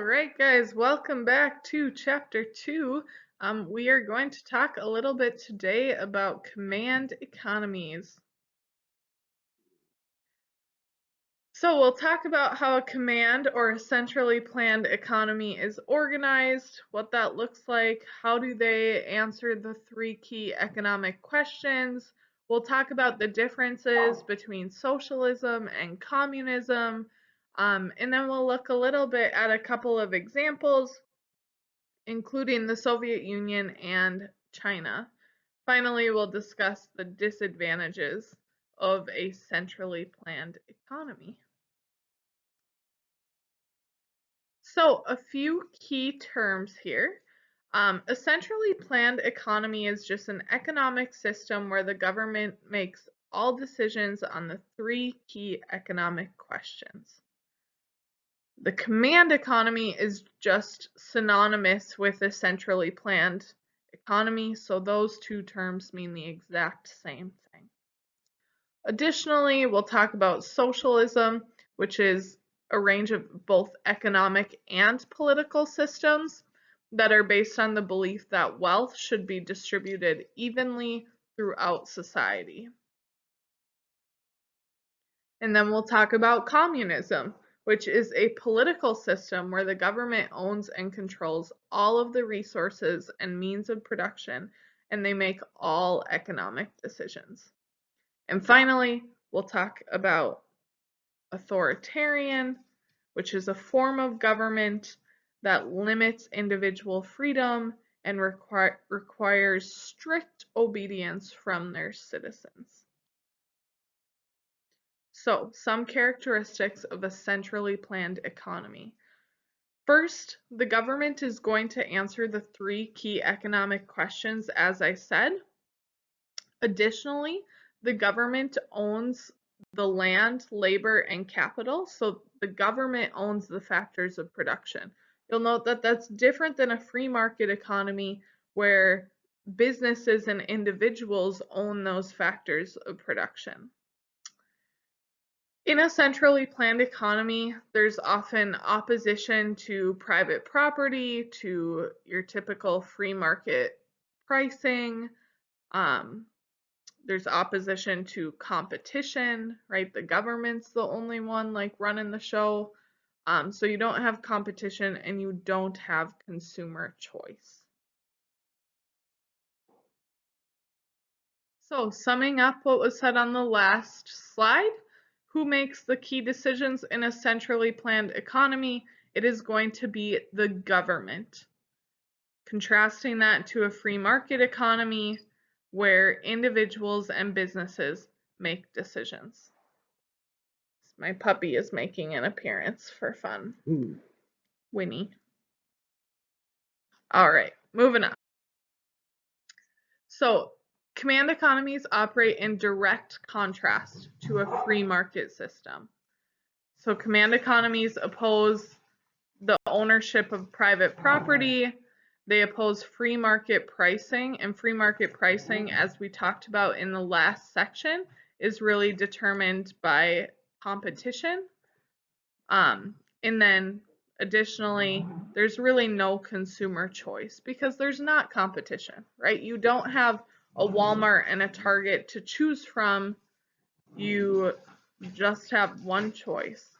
right, guys, welcome back to chapter 2. We are going to talk a little bit today about command economies. So we'll talk about how a command or a centrally planned economy is organized, what that looks like, how do they answer the three key economic questions. We'll talk about the differences between socialism and communism, and then we'll look a little bit at a couple of examples, including the Soviet Union and China. Finally, we'll discuss the disadvantages of a centrally planned economy. So, a few key terms here. A centrally planned economy is just an economic system where the government makes all decisions on the three key economic questions. The command economy is just synonymous with a centrally planned economy, so those two terms mean the exact same thing. Additionally, we'll talk about socialism, which is a range of both economic and political systems that are based on the belief that wealth should be distributed evenly throughout society. And then we'll talk about communism, which is a political system where the government owns and controls all of the resources and means of production, and they make all economic decisions. And finally, we'll talk about authoritarian, which is a form of government that limits individual freedom and requires strict obedience from their citizens. So, some characteristics of a centrally planned economy. First, the government is going to answer the three key economic questions, as I said. Additionally, the government owns the land, labor, and capital, so the government owns the factors of production. You'll note that that's different than a free market economy where businesses and individuals own those factors of production. In a centrally planned economy, there's often opposition to private property, to your typical free market pricing. There's opposition to competition, right? The government's the only one like running the show. So you don't have competition and you don't have consumer choice. So summing up what was said on the last slide, who makes the key decisions in a centrally planned economy? It is going to be the government. Contrasting that to a free market economy where individuals and businesses make decisions. My puppy is making an appearance for fun. Winnie. All right, moving on. So, command economies operate in direct contrast to a free market system. So, command economies oppose the ownership of private property. They oppose free market pricing, and free market pricing, as we talked about in the last section, is really determined by competition. And then additionally, there's really no consumer choice because there's not competition, right? You don't have a Walmart and a Target to choose from. You just have one choice.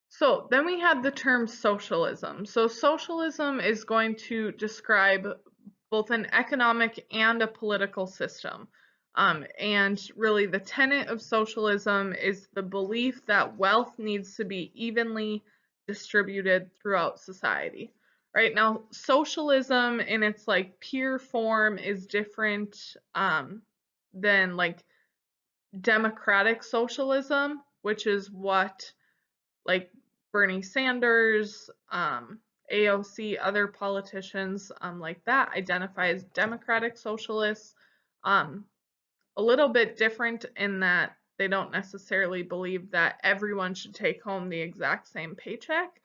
So then we had the term socialism. So socialism is going to describe both an economic and a political system. And really the tenet of socialism is the belief that wealth needs to be evenly distributed throughout society. Right now, socialism in its like pure form is different than like democratic socialism, which is what like Bernie Sanders, AOC, other politicians like that identify as democratic socialists. A little bit different in that they don't necessarily believe that everyone should take home the exact same paycheck,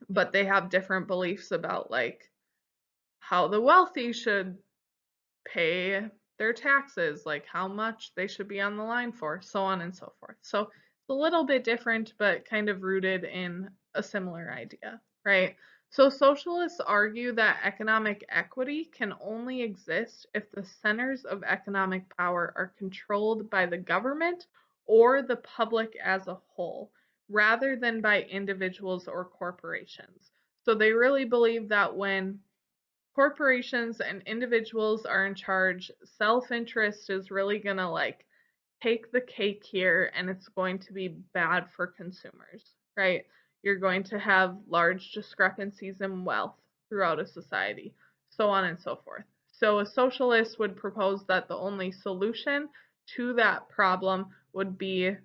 but they have different beliefs about like how the wealthy should pay their taxes, like how much they should be on the line for, so on and so forth. So a a little bit different, but kind of rooted in a similar idea, right? So socialists argue that economic equity can only exist if the centers of economic power are controlled by the government or the public as a whole, rather than by individuals or corporations. So they really believe that when corporations and individuals are in charge, self-interest is really going to like take the cake here, and it's going to be bad for consumers, right? You're going to have large discrepancies in wealth throughout a society, so on and so forth. So a socialist would propose that the only solution to that problem would be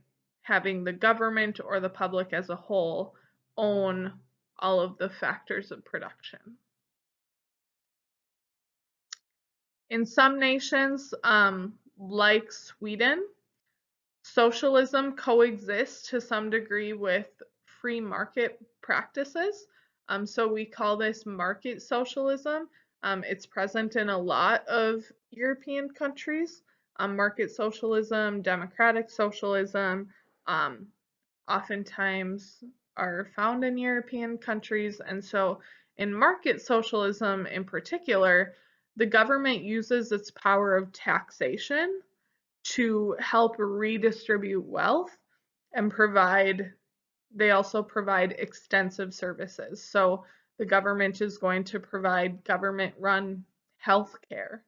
having the government or the public as a whole own all of the factors of production. In some nations, like Sweden, socialism coexists to some degree with free market practices. So we call this market socialism. It's present in a lot of European countries. Market socialism, democratic socialism, oftentimes are found in European countries. And so in market socialism in particular, the government uses its power of taxation to help redistribute wealth and they also provide extensive services. So the government is going to provide government-run healthcare,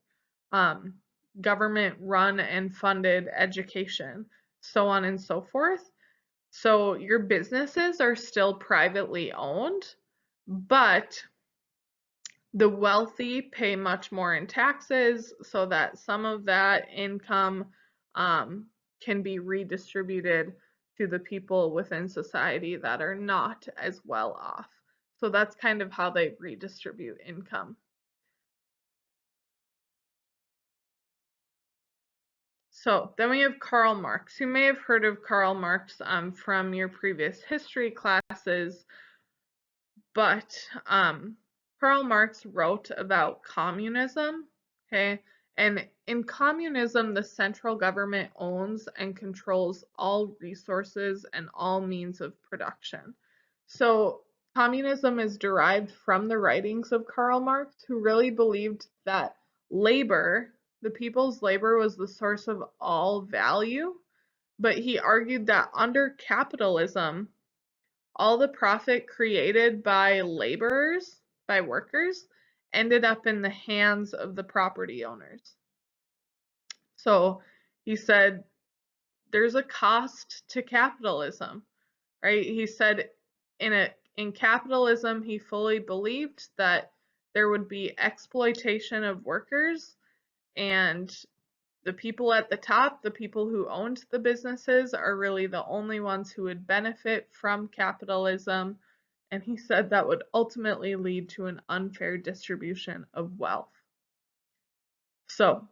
government-run and funded education, so on and so forth. So your businesses are still privately owned, but the wealthy pay much more in taxes so that some of that income can be redistributed to the people within society that are not as well off. So that's kind of how they redistribute income. So then we have Karl Marx. You may have heard of Karl Marx from your previous history classes, but Karl Marx wrote about communism, okay? And in communism, the central government owns and controls all resources and all means of production. So communism is derived from the writings of Karl Marx, who really believed that labor, the people's labor, was the source of all value, but he argued that under capitalism, all the profit created by laborers, by workers, ended up in the hands of the property owners. So he said there's a cost to capitalism, right? He said in capitalism, he fully believed that there would be exploitation of workers, and the people at the top, the people who owned the businesses, are really the only ones who would benefit from capitalism. And he said that would ultimately lead to an unfair distribution of wealth. So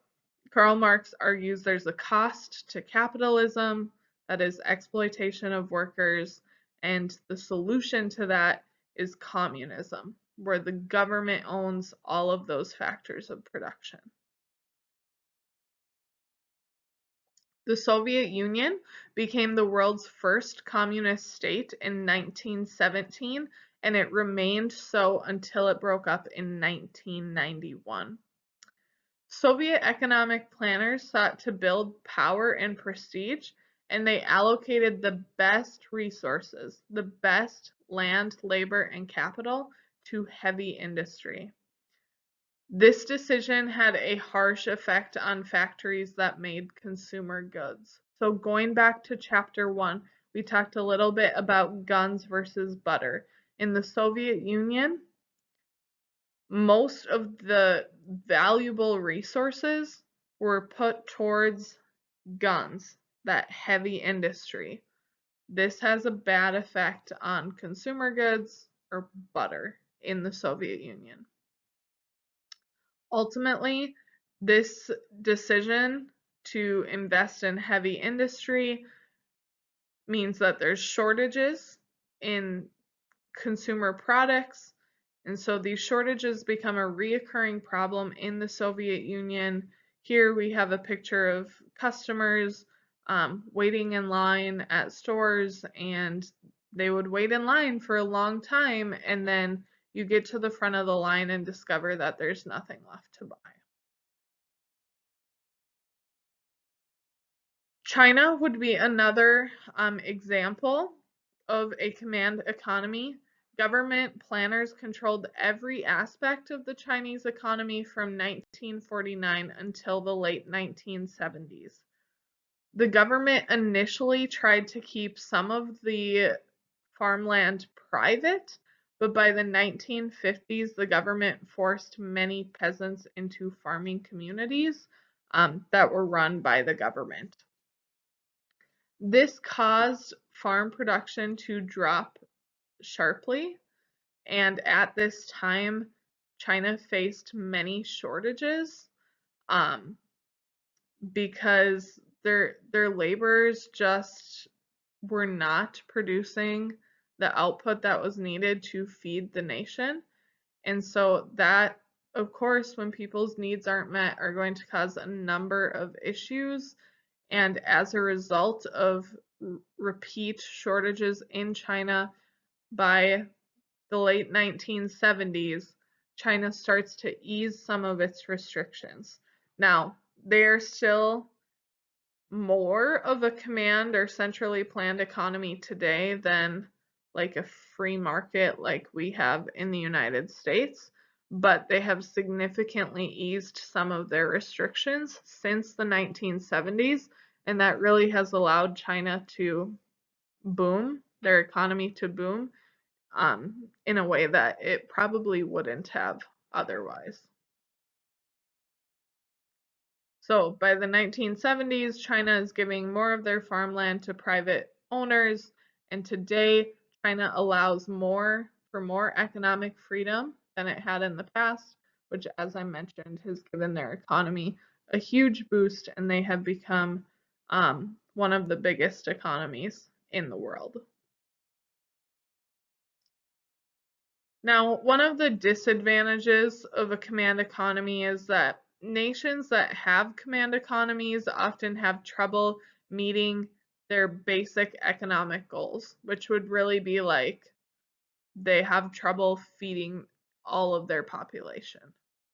Karl Marx argues there's a cost to capitalism, that is exploitation of workers, and the solution to that is communism, where the government owns all of those factors of production. The Soviet Union became the world's first communist state in 1917, and it remained so until it broke up in 1991. Soviet economic planners sought to build power and prestige, and they allocated the best resources, the best land, labor, and capital, to heavy industry. This decision had a harsh effect on factories that made consumer goods. So going back to chapter 1, we talked a little bit about guns versus butter. In the Soviet Union, most of the valuable resources were put towards guns, that heavy industry. This has a bad effect on consumer goods or butter in the Soviet Union. Ultimately, this decision to invest in heavy industry means that there's shortages in consumer products, and so these shortages become a reoccurring problem in the Soviet Union. Here we have a picture of customers waiting in line at stores, and they would wait in line for a long time, and then you get to the front of the line and discover that there's nothing left to buy. China would be another example of a command economy. Government planners controlled every aspect of the Chinese economy from 1949 until the late 1970s. The government initially tried to keep some of the farmland private, but by the 1950s, the government forced many peasants into farming communities that were run by the government. This caused farm production to drop sharply, and at this time, China faced many shortages because their laborers just were not producing the output that was needed to feed the nation. And so that, of course, when people's needs aren't met, are going to cause a number of issues. And as a result of repeat shortages in China, by the late 1970s, China starts to ease some of its restrictions. Now, they're still more of a command or centrally planned economy today than like a free market like we have in the United States, but they have significantly eased some of their restrictions since the 1970s, and that really has allowed China to boom, their economy to boom, in a way that it probably wouldn't have otherwise. So by the 1970s, China is giving more of their farmland to private owners, and today China allows more economic freedom than it had in the past, which, as I mentioned, has given their economy a huge boost, and they have become one of the biggest economies in the world. Now, one of the disadvantages of a command economy is that nations that have command economies often have trouble meeting their basic economic goals, which would really be like they have trouble feeding all of their population,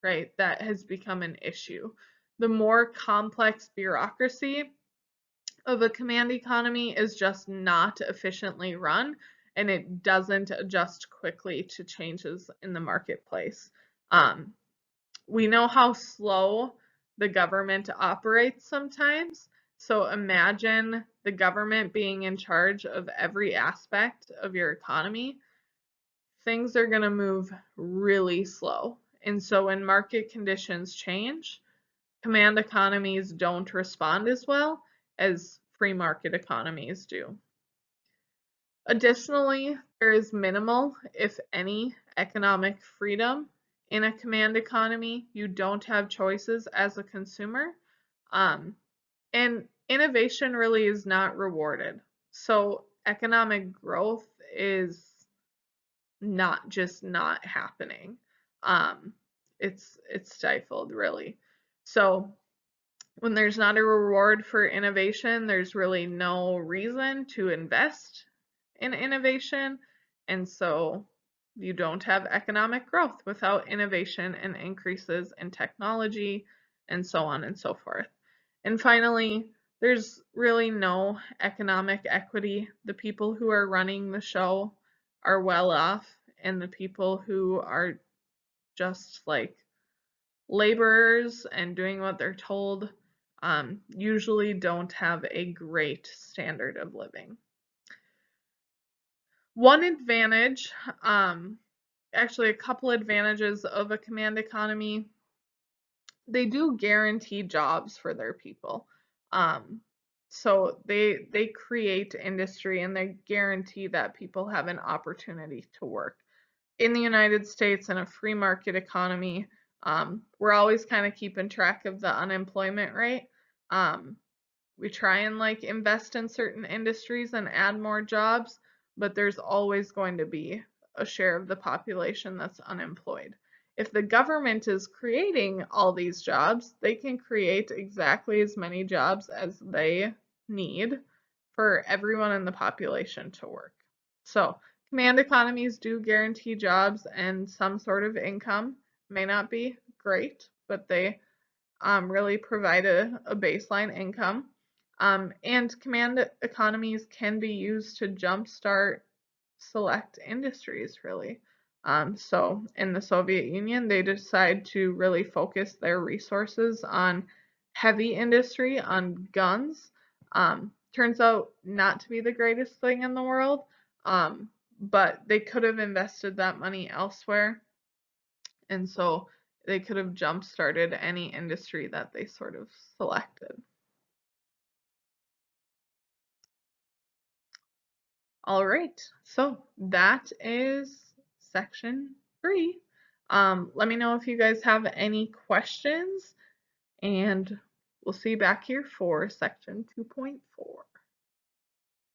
right? That has become an issue. The more complex bureaucracy of a command economy is just not efficiently run, and it doesn't adjust quickly to changes in the marketplace. We know how slow the government operates sometimes. So imagine the government being in charge of every aspect of your economy. Things are going to move really slow. And so when market conditions change, command economies don't respond as well as free market economies do. Additionally, there is minimal, if any, economic freedom in a command economy. You don't have choices as a consumer, and innovation really is not rewarded. So economic growth is not just not happening. It's stifled really. So when there's not a reward for innovation, there's really no reason to invest in innovation, and so you don't have economic growth without innovation and increases in technology, and so on and so forth. And finally, there's really no economic equity. The people who are running the show are well off, and the people who are just like laborers and doing what they're told usually don't have a great standard of living. One advantage, actually a couple advantages of a command economy, they do guarantee jobs for their people. So they create industry and they guarantee that people have an opportunity to work. In the United States, in a free market economy, we're always kind of keeping track of the unemployment rate. We try and like invest in certain industries and add more jobs, but there's always going to be a share of the population that's unemployed. If the government is creating all these jobs, they can create exactly as many jobs as they need for everyone in the population to work. So command economies do guarantee jobs and some sort of income. May not be great, but they really provide a baseline income. And command economies can be used to jumpstart select industries, really. So in the Soviet Union, they decide to really focus their resources on heavy industry, on guns. Turns out not to be the greatest thing in the world, but they could have invested that money elsewhere. And so they could have jump started any industry that they sort of selected. All right, so that is section 3. Let me know if you guys have any questions, and we'll see you back here for section 2.4.